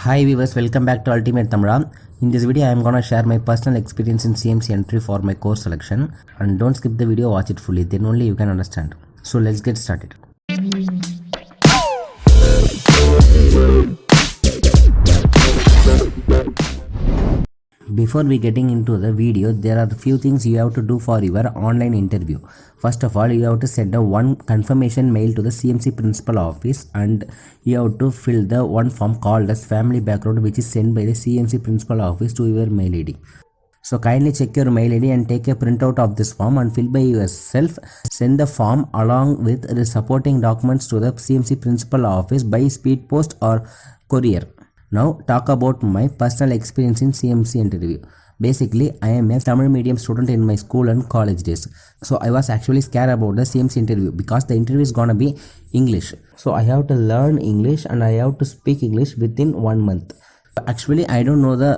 Hi viewers, welcome back to Ultimate Tamra. In this video I am gonna share my personal experience in CMC entry for my course selection, and don't skip the video, watch it fully, then only you can understand. So let's get started. Before we getting into the video, there are a few things you have to do for your online interview. First of all, you have to send a one confirmation mail to the CMC principal office, and you have to fill the one form called as family background, which is sent by the CMC principal office to your mail ID. So kindly check your mail ID and take a printout of this form and fill by yourself. Send the form along with the supporting documents to the CMC principal office by speed post or courier. Now talk about my personal experience in CMC interview. Basically, I am a Tamil medium student in my school and college days. So I was actually scared about the CMC interview because the interview is gonna be English. So I have to learn English and I have to speak English within 1 month. Actually, I don't know the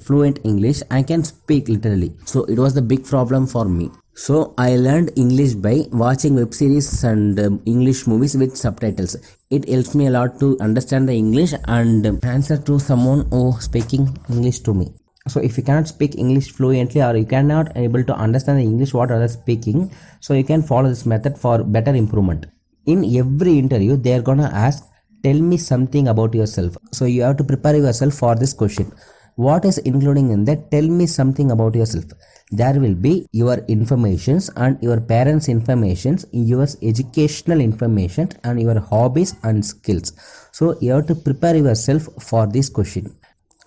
fluent English. I can speak literally. So it was the big problem for me. So I learned English by watching web series and English movies with subtitles. It helps me a lot to understand the English and answer to someone who speaking English to me. So if you cannot speak English fluently or you cannot able to understand the English what others speaking, so you can follow this method for better improvement. In every interview, they are gonna ask, tell me something about yourself. So you have to prepare yourself for this question. What is including in that? Tell me something about yourself. There will be your informations and your parents' informations, your educational information and your hobbies and skills. So you have to prepare yourself for this question.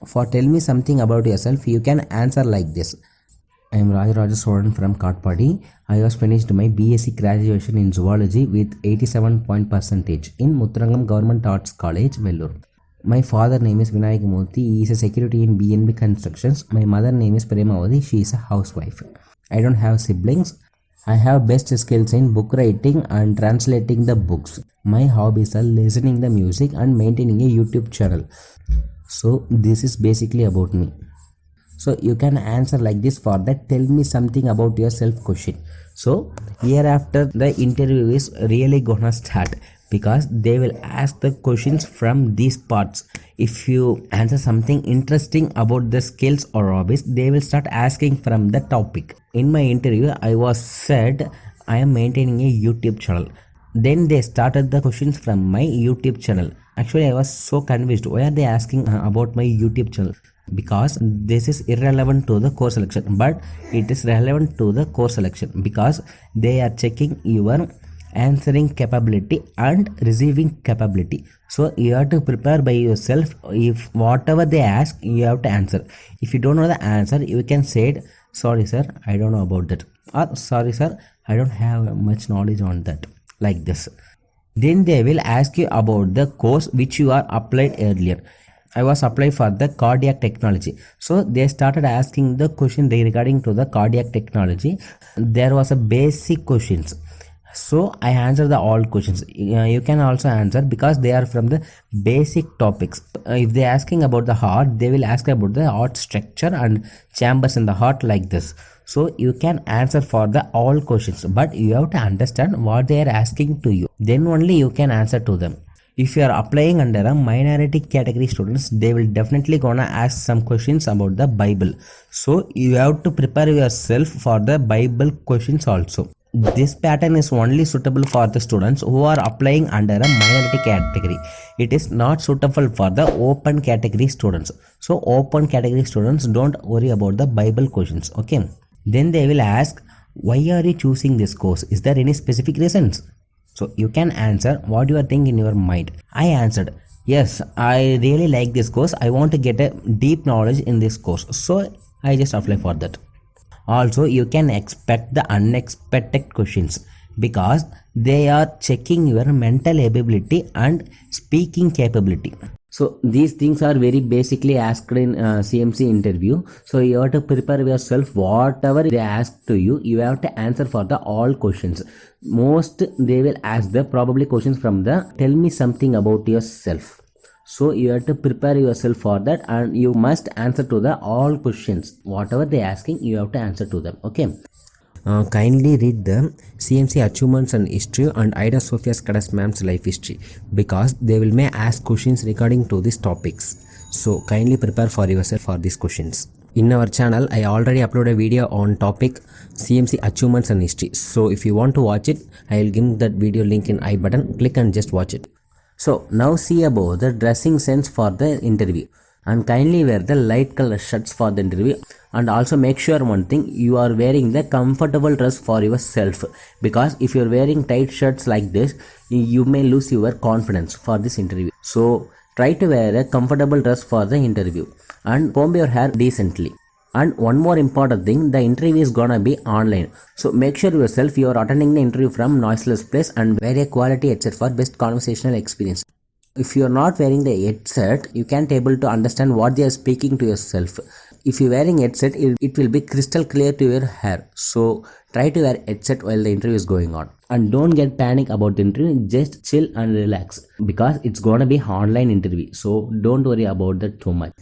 For tell me something about yourself, you can answer like this. I am Rajaraja Soran from Katpadi. I was finished my BSc graduation in zoology with 87 point percentage in Muttarangam Government Arts College, Vellore. My father name is Vinayak Murthy. He is a security in BNB Constructions. My mother name is Premavati. She is a housewife. I don't have siblings. I have best skills in book writing and translating the books. My hobbies are listening the music and maintaining a YouTube channel. So this is basically about me. So you can answer like this for that tell me something about yourself question. So hereafter the interview is really gonna start because they will ask the questions from these parts. If you answer something interesting about the skills or hobbies, they will start asking from the topic. In my interview, I was said I am maintaining a YouTube channel. Then they started the questions from my YouTube channel. Actually, I was so confused. Why are they asking about my YouTube channel? Because this is irrelevant to the course selection, but it is relevant to the course selection because they are checking your answering capability and receiving capability. So you have to prepare by yourself. If whatever they ask, you have to answer. If you don't know the answer, you can say, sorry sir, I don't know about that, or sorry sir, I don't have much knowledge on that, like this. Then they will ask you about the course which you are applied earlier. I was applied for the cardiac technology. So they started asking the question regarding to the cardiac technology. There was a basic questions. So I answered the all questions. You can also answer because they are from the basic topics. If they are asking about the heart, they will ask about the heart structure and chambers in the heart, like this. So you can answer for the all questions, but you have to understand what they are asking to you. Then only you can answer to them. If you are applying under a minority category students, they will definitely gonna ask some questions about the Bible. So you have to prepare yourself for the Bible questions also. This pattern is only suitable for the students who are applying under a minority category. It is not suitable for the open category students. So open category students, don't worry about the Bible questions. Okay. Then they will ask, why are you choosing this course? Is there any specific reasons? So you can answer what you are thinking in your mind. I answered, yes, I really like this course. I want to get a deep knowledge in this course. So I just apply for that. Also, you can expect the unexpected questions because they are checking your mental ability and speaking capability. So these things are very basically asked in CMC interview. So you have to prepare yourself. Whatever they ask to you, you have to answer for the all questions. Most they will ask the probably questions from the tell me something about yourself. So you have to prepare yourself for that and you must answer to the all questions. Whatever they asking, you have to answer to them. Okay. Kindly read the CMC achievements and history and Ida Sophia Skadas ma'am's life history because they will may ask questions regarding to these topics. So kindly prepare for yourself for these questions. In our channel, I already uploaded a video on topic CMC achievements and history. So if you want to watch it, I will give that video link in I button. Click and just watch it. So now see about the dressing sense for the interview. And kindly wear the light color shirts for the interview, and also make sure one thing, you are wearing the comfortable dress for yourself, because if you are wearing tight shirts like this, you may lose your confidence for this interview. So try to wear a comfortable dress for the interview and comb your hair decently. And one more important thing, the interview is gonna be online, so make sure yourself you are attending the interview from noiseless place and wear a quality headset for best conversational experience. If you are not wearing the headset, you can't able to understand what they are speaking to yourself. If you are wearing headset, it will be crystal clear to your hair. So try to wear headset while the interview is going on. And don't get panic about the interview, just chill and relax, because it's gonna be online interview. So don't worry about that too much.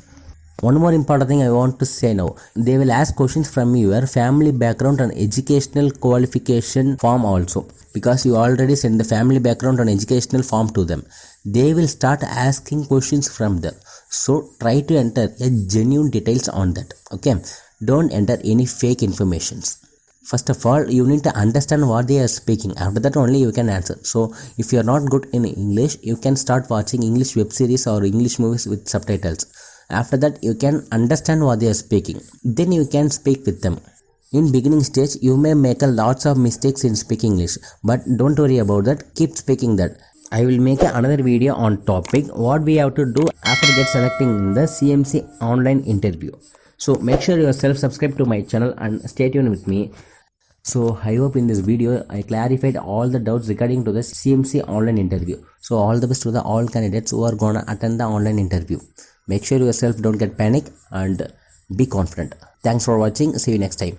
One more important thing I want to say now. They will ask questions from your family background and educational qualification form also. Because you already sent the family background and educational form to them. They will start asking questions from them. So try to enter a genuine details on that. Okay. Don't enter any fake informations. First of all, you need to understand what they are speaking. After that only you can answer. So if you are not good in English, you can start watching English web series or English movies with subtitles. After that you can understand what they are speaking. Then you can speak with them. In beginning stage, you may make a lots of mistakes in speaking English, but don't worry about that. Keep speaking that. I will make another video on topic what we have to do after get selecting in the CMC online interview. So make sure you subscribe to my channel and stay tuned with me. So I hope in this video I clarified all the doubts regarding to the CMC online interview. So all the best to the all candidates who are gonna attend the online interview. Make sure yourself don't get panic and be confident. Thanks for watching. See you next time.